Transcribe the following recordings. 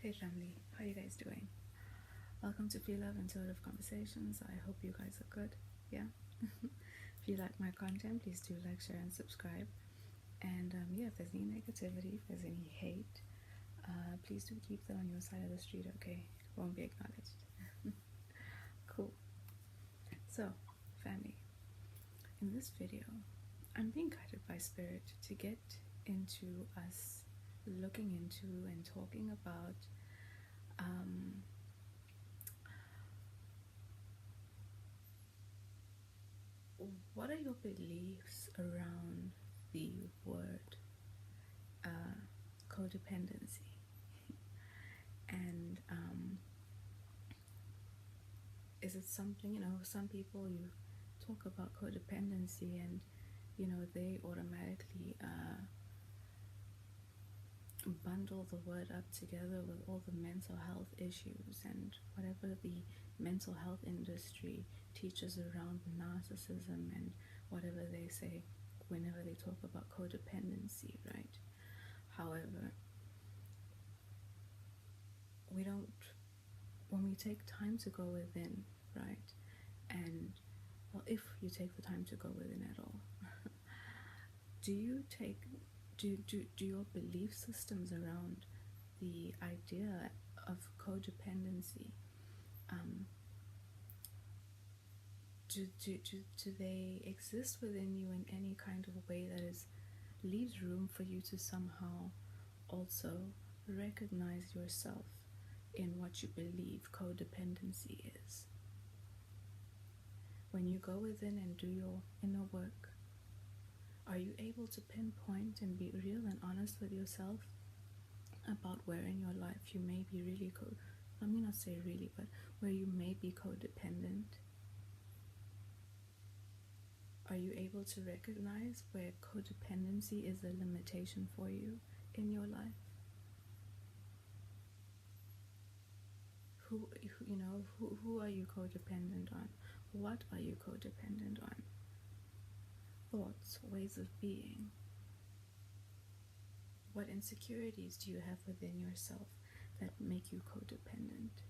Hey family, how you guys doing? Welcome to Phie.Love Intuitive Conversations. I hope you guys are good. Yeah. If you like my content, please do like, share, and subscribe. And yeah, if there's any negativity, if there's any hate, please do keep that on your side of the street. Okay, won't be acknowledged. Cool. So, family, in this video, I'm being guided by spirit to get into us looking into and talking about what are your beliefs around the word codependency? And is it something, some people, you talk about codependency and they automatically bundle the word up together with all the mental health issues and whatever the mental health industry teaches around narcissism and whatever they say whenever they talk about codependency, right? However, when we take time to go within, right? And well, if you take the time to go within at all, do your belief systems around the idea of codependency, do they exist within you in any kind of way that leaves room for you to somehow also recognize yourself in what you believe codependency is? When you go within and do your inner work, are you able to pinpoint and be real and honest with yourself about where in your life you may be really let me not say really, but where you may be codependent? Are you able to recognize where codependency is a limitation for you in your life? Who are you codependent on? What are you codependent on? Thoughts, ways of being. What insecurities do you have within yourself that make you codependent?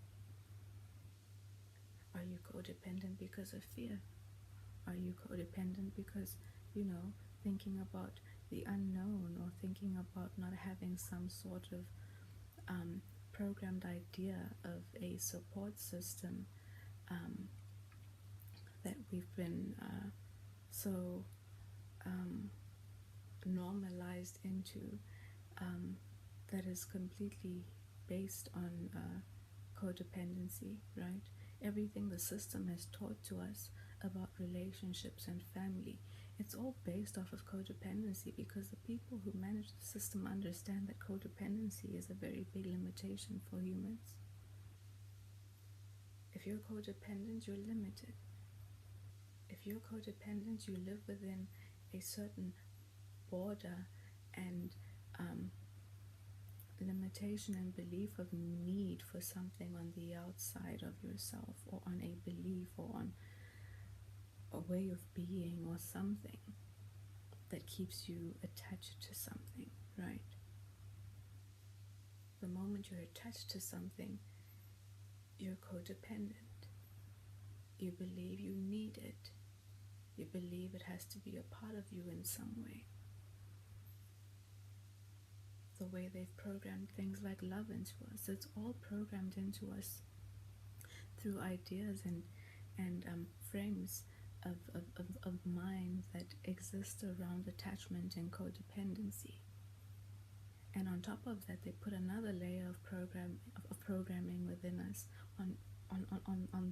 Are you codependent because of fear? Are you codependent because, thinking about the unknown, or thinking about not having some sort of programmed idea of a support system that we've been so normalized into, that is completely based on codependency, right? Everything the system has taught to us about relationships and family, it's all based off of codependency, because the people who manage the system understand that codependency is a very big limitation for humans. If you're codependent, you're limited. If you're codependent, you live within a certain border and limitation and belief of need for something on the outside of yourself, or on a belief, or on a way of being, or something that keeps you attached to something, right? The moment you're attached to something, you're codependent. You believe you need it. You believe it has to be a part of you in some way. The way they've programmed things like love into us, it's all programmed into us through ideas and frames of mind that exist around attachment and codependency. And on top of that, they put another layer of programming within us on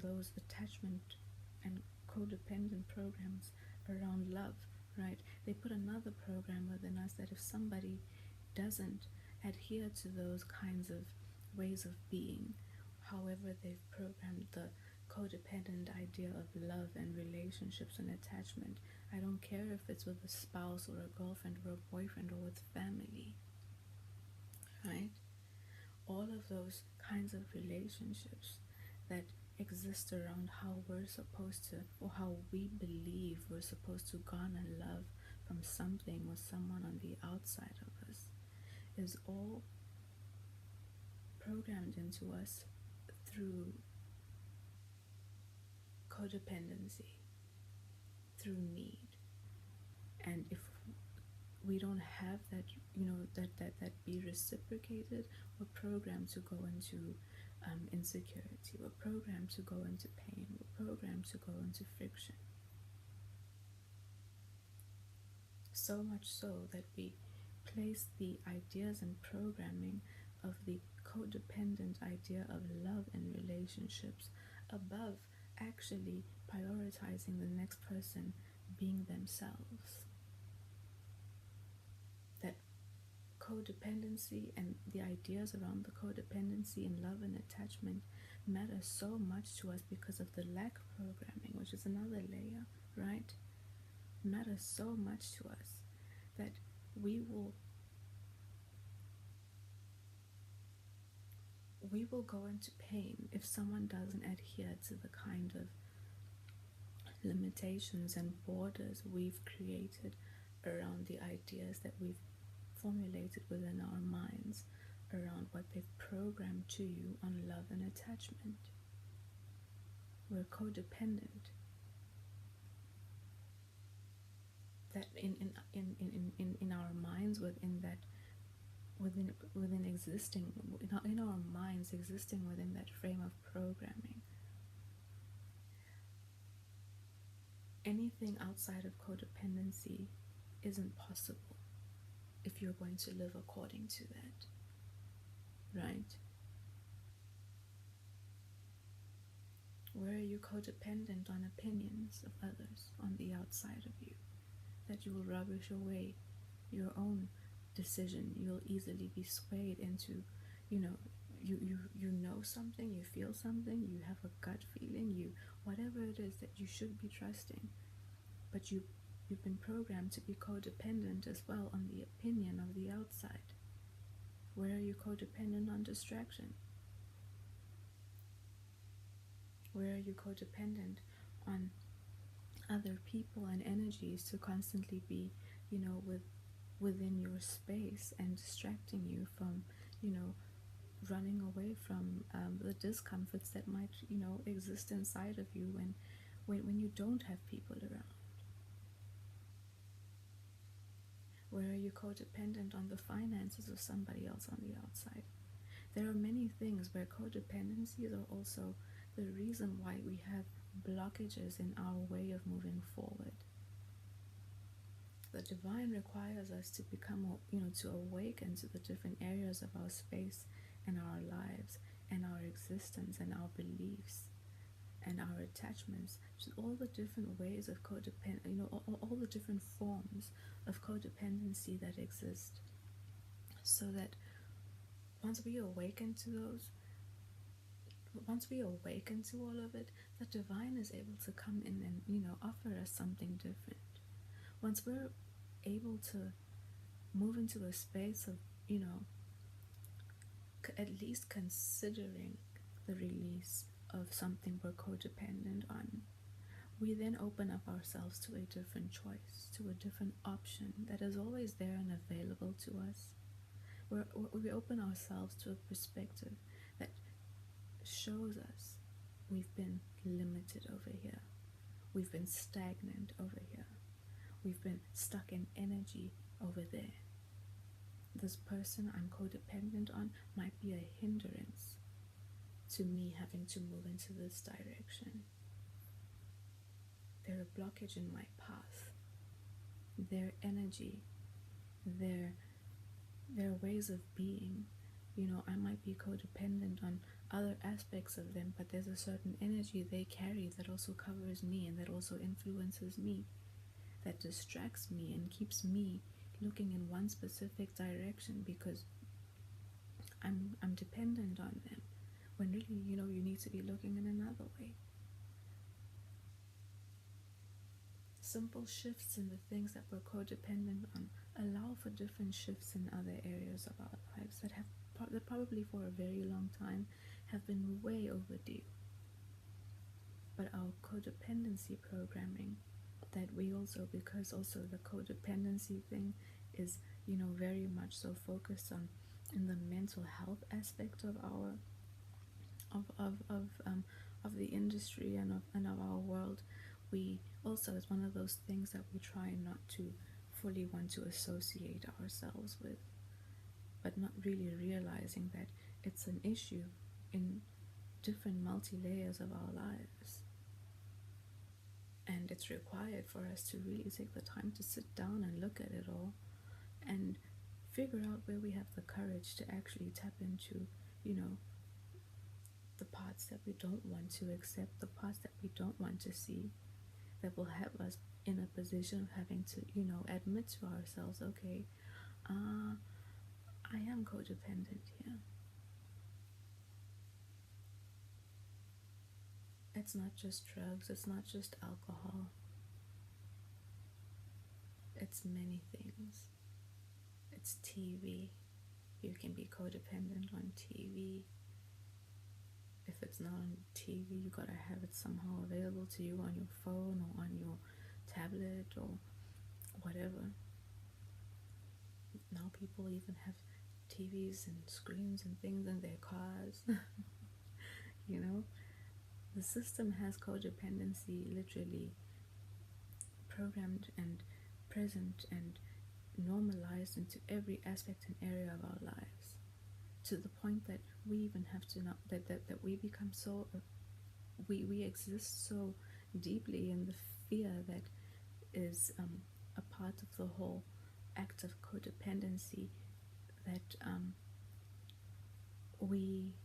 those attachment and codependent programs around love, right? They put another program within us that if somebody doesn't adhere to those kinds of ways of being, however they've programmed the codependent idea of love and relationships and attachment, I don't care if it's with a spouse or a girlfriend or a boyfriend or with family, right? All of those kinds of relationships that exist around how we're supposed to, or how we believe we're supposed to garner love from something or someone on the outside of us, is all programmed into us through codependency, through need. And if we don't have that, that be reciprocated, we're programmed to go into insecurity, we're programmed to go into pain, we're programmed to go into friction. So much so that we place the ideas and programming of the codependent idea of love in relationships above actually prioritizing the next person being themselves. That codependency and the ideas around the codependency in love and attachment matter so much to us because of the lack programming, which is another layer, right? Matters so much to us that we will go into pain if someone doesn't adhere to the kind of limitations and borders we've created around the ideas that we've formulated within our minds around what they've programmed to you on love and attachment. We're codependent. That in our minds, within existing in our minds, existing within that frame of programming. Anything outside of codependency isn't possible if you're going to live according to that, right? Where are you codependent on opinions of others on the outside of you, that you will rubbish away your own decision? You'll easily be swayed into, you know something, you feel something, you have a gut feeling, whatever it is that you should be trusting, but you've been programmed to be codependent as well on the opinion of the outside. Where are you codependent on distraction? Where are you codependent on other people and energies to constantly be, within your space and distracting you from, running away from the discomforts that might, exist inside of you when you don't have people around? Where are you codependent on the finances of somebody else on the outside? There are many things where codependencies are also the reason why we have blockages in our way of moving forward. The divine requires us to become, to awaken to the different areas of our space and our lives and our existence and our beliefs and our attachments, to all the different ways of all the different forms of codependency that exist, so that once we awaken to all of it, the divine is able to come in and, offer us something different. Once we're able to move into a space of, at least considering the release of something we're codependent on, we then open up ourselves to a different choice, to a different option that is always there and available to us. We open ourselves to a perspective that shows us we've been limited over here, we've been stagnant over here, we've been stuck in energy over there. This person I'm codependent on might be a hindrance to me having to move into this direction. They're a blockage in my path. Their energy, their ways of being, I might be codependent on other aspects of them, but there's a certain energy they carry that also covers me and that also influences me, that distracts me and keeps me looking in one specific direction because I'm dependent on them, when really, you need to be looking in another way. Simple shifts in the things that we're codependent on allow for different shifts in other areas of our lives that probably for a very long time have been way overdue. But our codependency programming, that we also, because also the codependency thing is, very much so focused on in the mental health aspect of our of the industry and of our world, we also, it's one of those things that we try not to fully want to associate ourselves with, but not really realizing that it's an issue in different multi-layers of our lives. And it's required for us to really take the time to sit down and look at it all and figure out where we have the courage to actually tap into, you know, the parts that we don't want to accept, the parts that we don't want to see, that will have us in a position of having to, you know, admit to ourselves, okay, I am codependent here. It's not just drugs, it's not just alcohol, it's many things. It's TV. You can be codependent on TV. If it's not on TV, you gotta have it somehow available to you on your phone or on your tablet or whatever. Now people even have TVs and screens and things in their cars. You know, the system has codependency literally programmed and present and normalized into every aspect and area of our lives, to the point that we even have to know that we become so we exist so deeply in the fear that is a part of the whole act of codependency, that we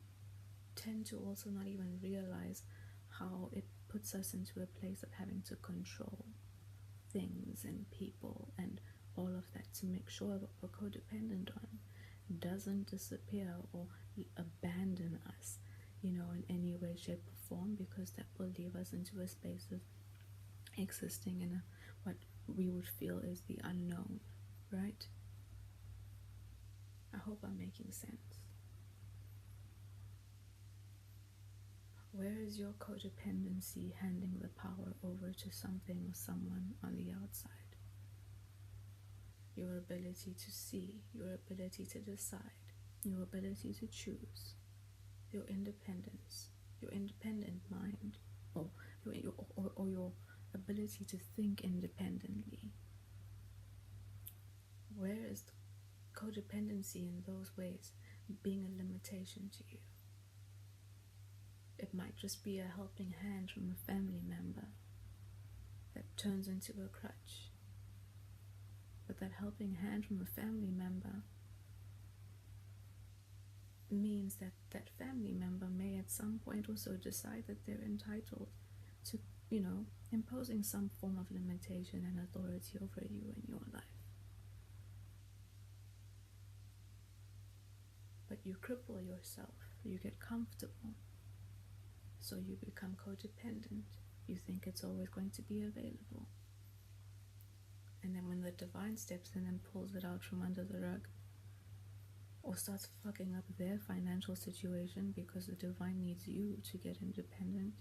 tend to also not even realize how it puts us into a place of having to control things and people and all of that to make sure what we're codependent on doesn't disappear or abandon us, you know, in any way, shape, or form, because that will leave us into a space of existing in what we would feel is the unknown, right? I hope I'm making sense. Where is your codependency handing the power over to something or someone on the outside? Your ability to see, your ability to decide, your ability to choose, your independence, your independent mind, or your ability to think independently. Where is codependency in those ways being a limitation to you? It might just be a helping hand from a family member that turns into a crutch. But that helping hand from a family member means that that family member may at some point also decide that they're entitled to, you know, imposing some form of limitation and authority over you in your life. But you cripple yourself, you get comfortable, so you become codependent. You think it's always going to be available. And then when the divine steps in and pulls it out from under the rug, or starts fucking up their financial situation because the divine needs you to get independent,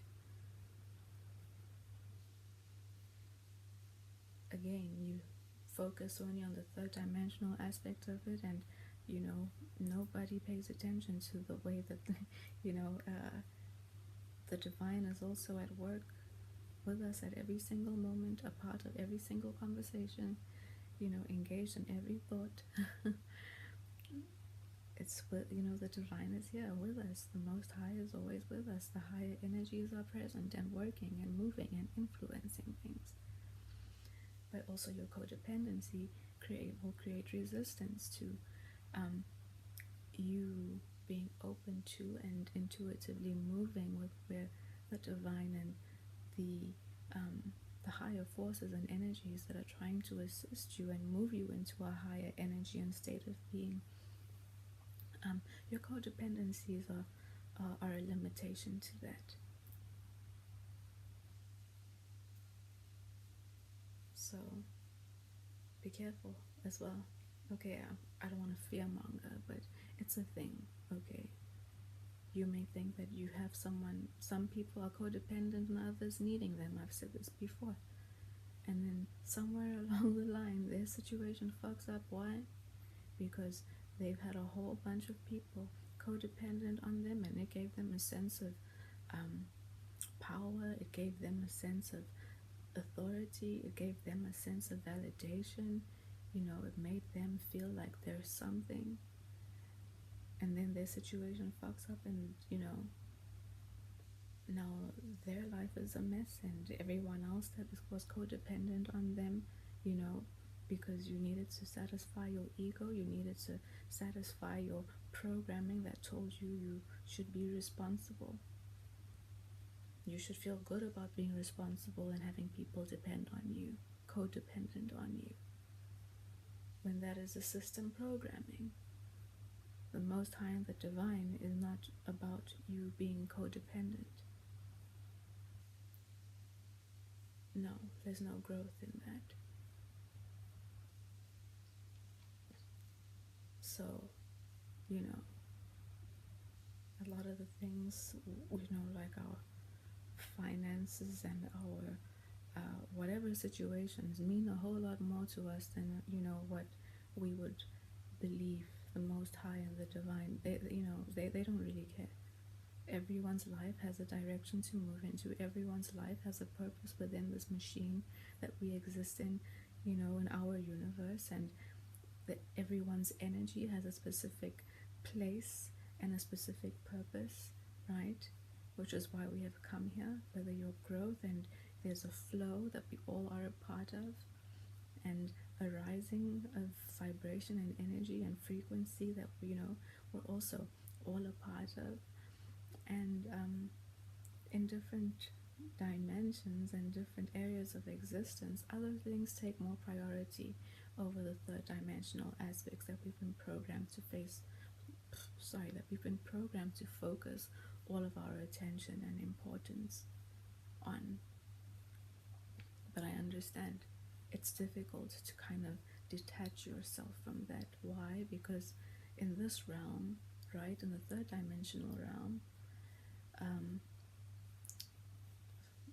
again, you focus only on the third dimensional aspect of it, and, you know, nobody pays attention to the way that, you know, the divine is also at work with us at every single moment, a part of every single conversation, you know, engaged in every thought. It's what, you know, the divine is here with us. The Most High is always with us. The higher energies are present and working and moving and influencing things. But also your codependency will create resistance to you being open to and intuitively moving with where the divine and the higher forces and energies that are trying to assist you and move you into a higher energy and state of being. Your codependencies are a limitation to that. So be careful as well. Okay, I don't want to fearmonger, but it's a thing, okay? You may think that you have some people are codependent and others needing them. I've said this before. And then somewhere along the line, their situation fucks up. Why? Because they've had a whole bunch of people codependent on them, and it gave them a sense of power, it gave them a sense of authority, it gave them a sense of validation. It made them feel like there's something, and then their situation fucks up, and now their life is a mess, and everyone else that was codependent on them, because you needed to satisfy your ego, you needed to satisfy your programming that told you you should be responsible. You should feel good about being responsible and having people depend on you, codependent on you, when that is a system programming. The Most High and the Divine is not about you being codependent. No, there's no growth in that. So, a lot of the things, like our finances and our whatever situations mean a whole lot more to us than what we would believe the Most High and the Divine. They don't really care. Everyone's life has a direction to move into. Everyone's life has a purpose within this machine that we exist in, in our universe, and that everyone's energy has a specific place and a specific purpose, right? Which is why we have come here, whether your growth, and there's a flow that we all are a part of, and a rising of vibration and energy and frequency that we're also all a part of, and in different dimensions and different areas of existence, other things take more priority over the third dimensional aspects that we've been programmed to that we've been programmed to focus all of our attention and importance on. But I understand it's difficult to kind of detach yourself from that. Why? Because in this realm, right, in the third dimensional realm,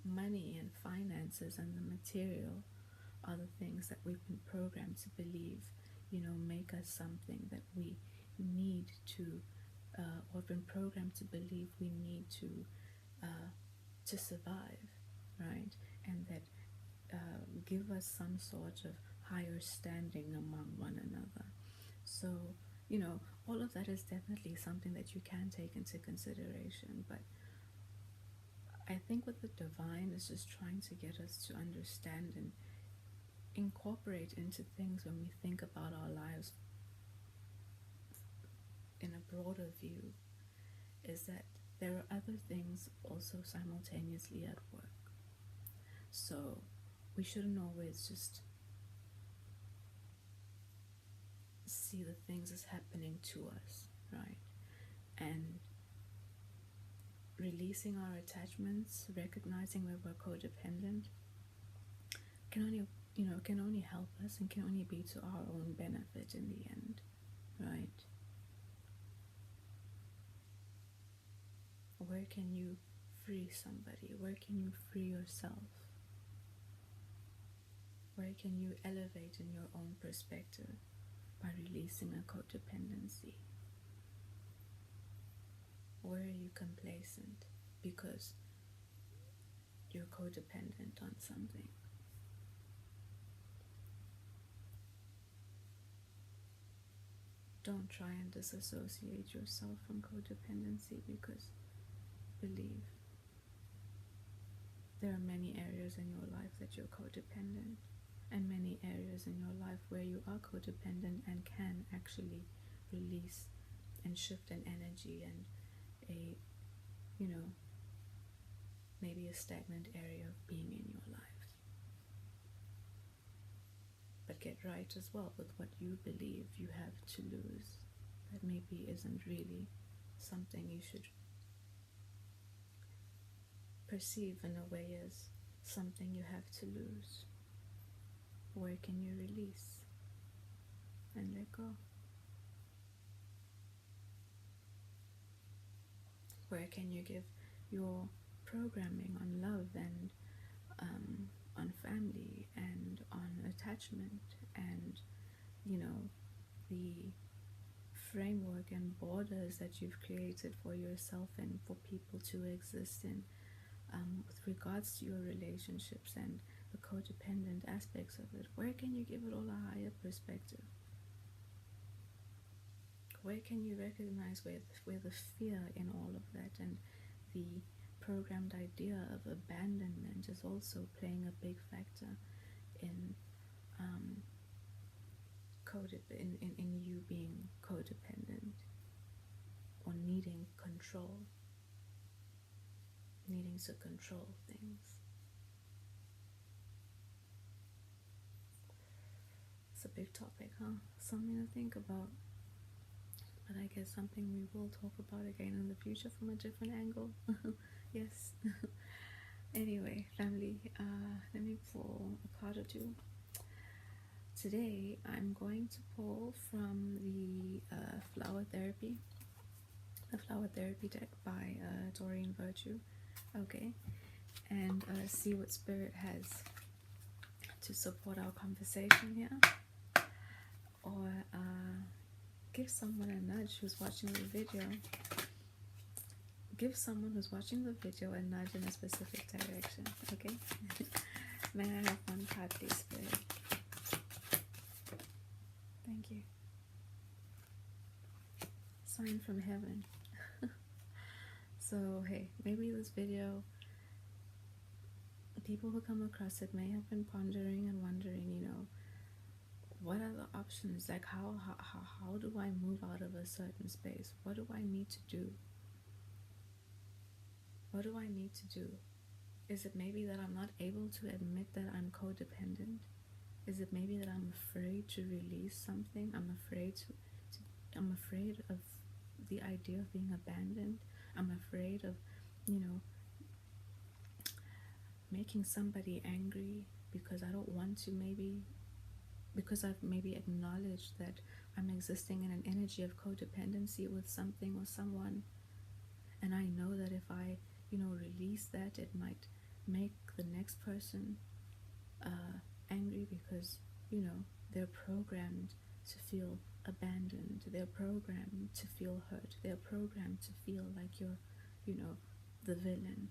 money and finances and the material are the things that we've been programmed to believe, make us something that we need to, or been programmed to believe we need to survive, right? And that give us some sort of higher standing among one another. So, all of that is definitely something that you can take into consideration, but I think what the Divine is just trying to get us to understand and incorporate into things when we think about our lives in a broader view is that there are other things also simultaneously at work. So we shouldn't always just see the things as happening to us, right? And releasing our attachments, recognizing that we're codependent, can only help us and can only be to our own benefit in the end, right? Where can you free somebody? Where can you free yourself? Where can you elevate in your own perspective by releasing a codependency? Where are you complacent because you're codependent on something? Don't try and disassociate yourself from codependency, because believe there are many areas in your life that you're codependent, and many areas in your life where you are codependent and can actually release and shift an energy and a, maybe a stagnant area of being in your life. But get right as well with what you believe you have to lose. That maybe isn't really something you should perceive in a way as something you have to lose. Where can you release and let go? Where can you give your programming on love and on family and on attachment and, the framework and borders that you've created for yourself and for people to exist in, with regards to your relationships and the codependent aspects of it. Where can you give it all a higher perspective? Where can you recognize where the fear in all of that and the programmed idea of abandonment is also playing a big factor in in you being codependent or needing to control things. It's a big topic, huh? Something to think about. But I guess something we will talk about again in the future from a different angle. Yes. Anyway, family, let me pull a card or two. Today, I'm going to pull from the Flower Therapy deck by Doreen Virtue. Okay, and see what Spirit has to support our conversation here, or give someone a nudge who's watching the video. Give someone who's watching the video a nudge in a specific direction. Okay. May I have one card, please, Spirit? Thank you. Sign from heaven. So, hey, maybe this video, people who come across it may have been pondering and wondering, what are the options? Like, how do I move out of a certain space? What do I need to do? What do I need to do? Is it maybe that I'm not able to admit that I'm codependent? Is it maybe that I'm afraid to release something? I'm afraid of the idea of being abandoned. I'm afraid of, making somebody angry because I don't want to, because I've maybe acknowledged that I'm existing in an energy of codependency with something or someone. And I know that if I, release that, it might make the next person angry because, they're programmed to feel abandoned. They're programmed to feel hurt. They're programmed to feel like you're, the villain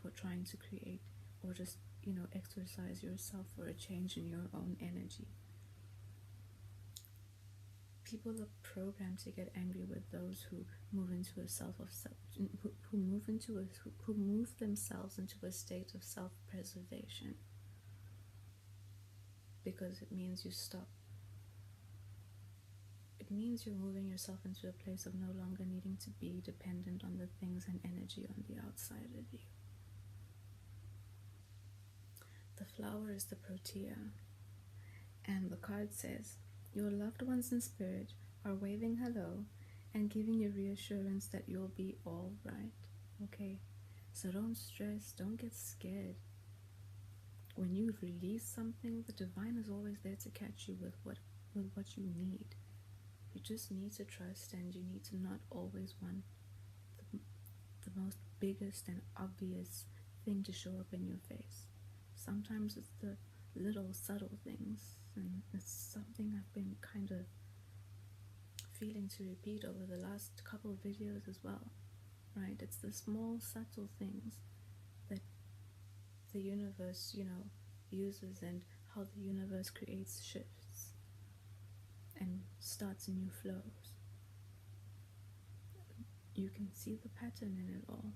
for trying to create or just, exercise yourself for a change in your own energy. People are programmed to get angry with those who move into a who move themselves into a state of self-preservation, because it means you stop. It means you're moving yourself into a place of no longer needing to be dependent on the things and energy on the outside of you. The flower is the protea, and the card says, your loved ones in spirit are waving hello and giving you reassurance that you'll be all right. Okay, so don't stress, don't get scared. When you release something, the divine is always there to catch you with what you need. You just need to trust, and you need to not always want the most biggest and obvious thing to show up in your face. Sometimes it's the little subtle things, and it's something I've been kind of feeling to repeat over the last couple of videos as well, right? It's the small subtle things that the universe, uses, and how the universe creates shifts and starts new flows. You can see the pattern in it all.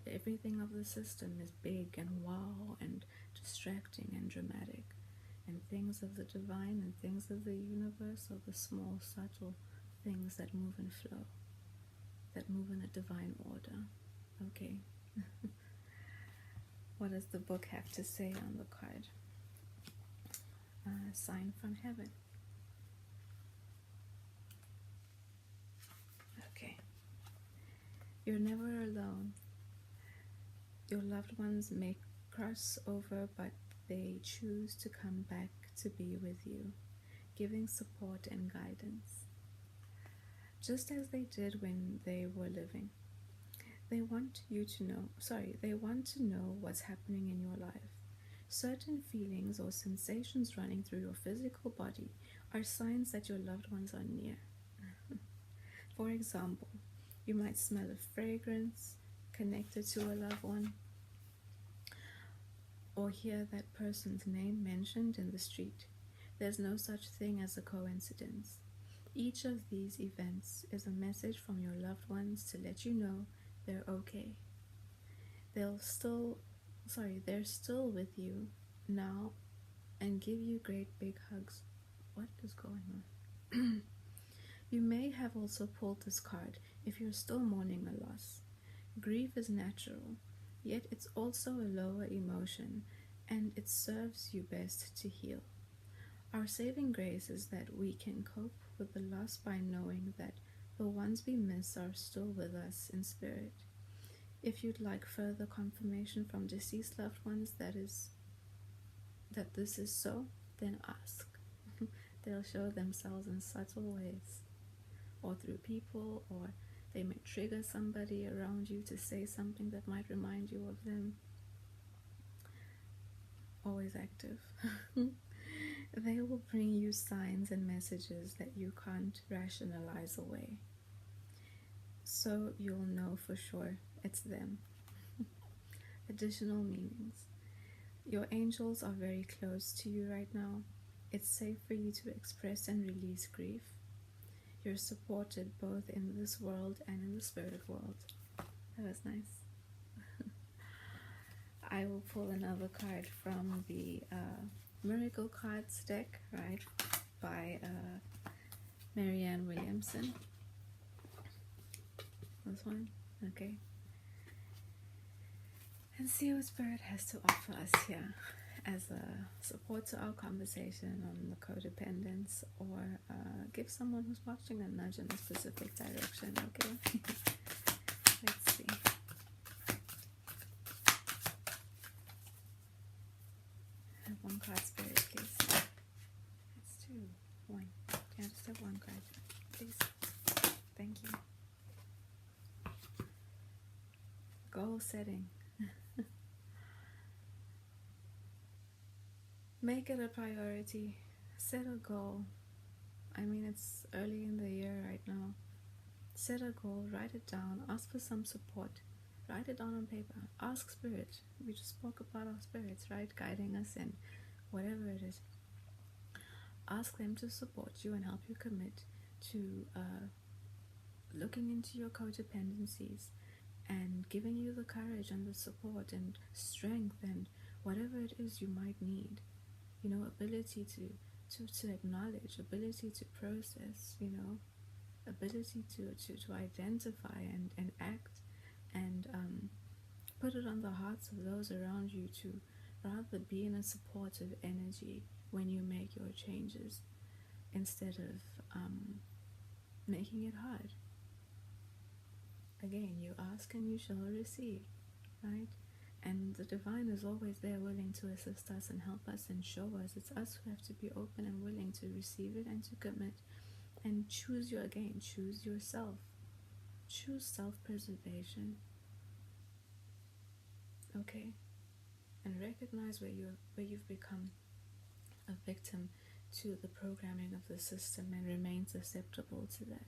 Everything of the system is big and wow and distracting and dramatic, and things of the divine and things of the universe are the small subtle things that move and flow, that move in a divine order. Okay. What does the book have to say on the card? Sign from heaven. Okay. You're never alone. Your loved ones may cross over, but they choose to come back to be with you, giving support and guidance, just as they did when they were living. They want to know what's happening in your life. Certain feelings or sensations running through your physical body are signs that your loved ones are near. For example, you might smell a fragrance connected to a loved one, or hear that person's name mentioned in the street. There's no such thing as a coincidence. Each of these events is a message from your loved ones to let you know they're okay. They're still with you now and give you great big hugs. What is going on? You may have also pulled this card if you're still mourning a loss. Grief is natural, yet it's also a lower emotion, and it serves you best to heal. Our saving grace is that we can cope with the loss by knowing that the ones we miss are still with us in spirit. If you'd like further confirmation from deceased loved ones that this is so, then ask. They'll show themselves in subtle ways, or through people, or they may trigger somebody around you to say something that might remind you of them. Always active. They will bring you signs and messages that you can't rationalize away. So you'll know for sure it's them. Additional meanings. Your angels are very close to you right now. It's safe for you to express and release grief. You're supported both in this world and in the spirit world. That was nice. I will pull another card from the Miracle Cards deck, right, by Marianne Williamson. This one, okay. And see what Spirit has to offer us here as a support to our conversation on the codependence, or give someone who's watching a nudge in a specific direction, okay? Let's see. Have one card, Spirit, please. That's two. One. Yeah, just have one card, please. Thank you. Goal setting. Make it a priority. Set a goal. I mean, it's early in the year right now. Set a goal, write it down, ask for some support. Write it down on paper. Ask Spirit. We just spoke about our spirits, right? Guiding us in whatever it is. Ask them to support you and help you commit to looking into your codependencies and giving you the courage and the support and strength and whatever it is you might need. You know, ability to acknowledge, ability to process, you know, ability to identify and act and put it on the hearts of those around you to rather be in a supportive energy when you make your changes instead of making it hard. Again, you ask and you shall receive, right? And the divine is always there willing to assist us and help us and show us. It's us who have to be open and willing to receive it and to commit and choose yourself. Choose self-preservation. Okay? And recognize where you've become a victim to the programming of the system and remain susceptible to that,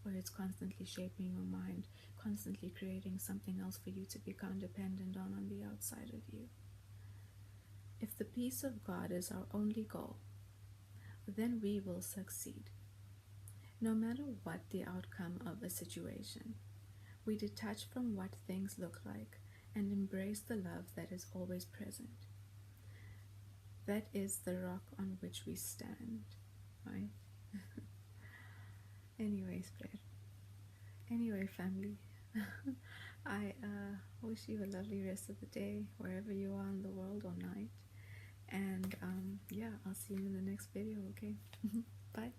where it's constantly shaping your mind, constantly creating something else for you to become dependent on the outside of you. If the peace of God is our only goal, then we will succeed. No matter what the outcome of a situation, we detach from what things look like and embrace the love that is always present. That is the rock on which we stand, right? Anyway, Spirit. Anyway, family. I wish you a lovely rest of the day, wherever you are in the world or night. And yeah, I'll see you in the next video, okay? Bye.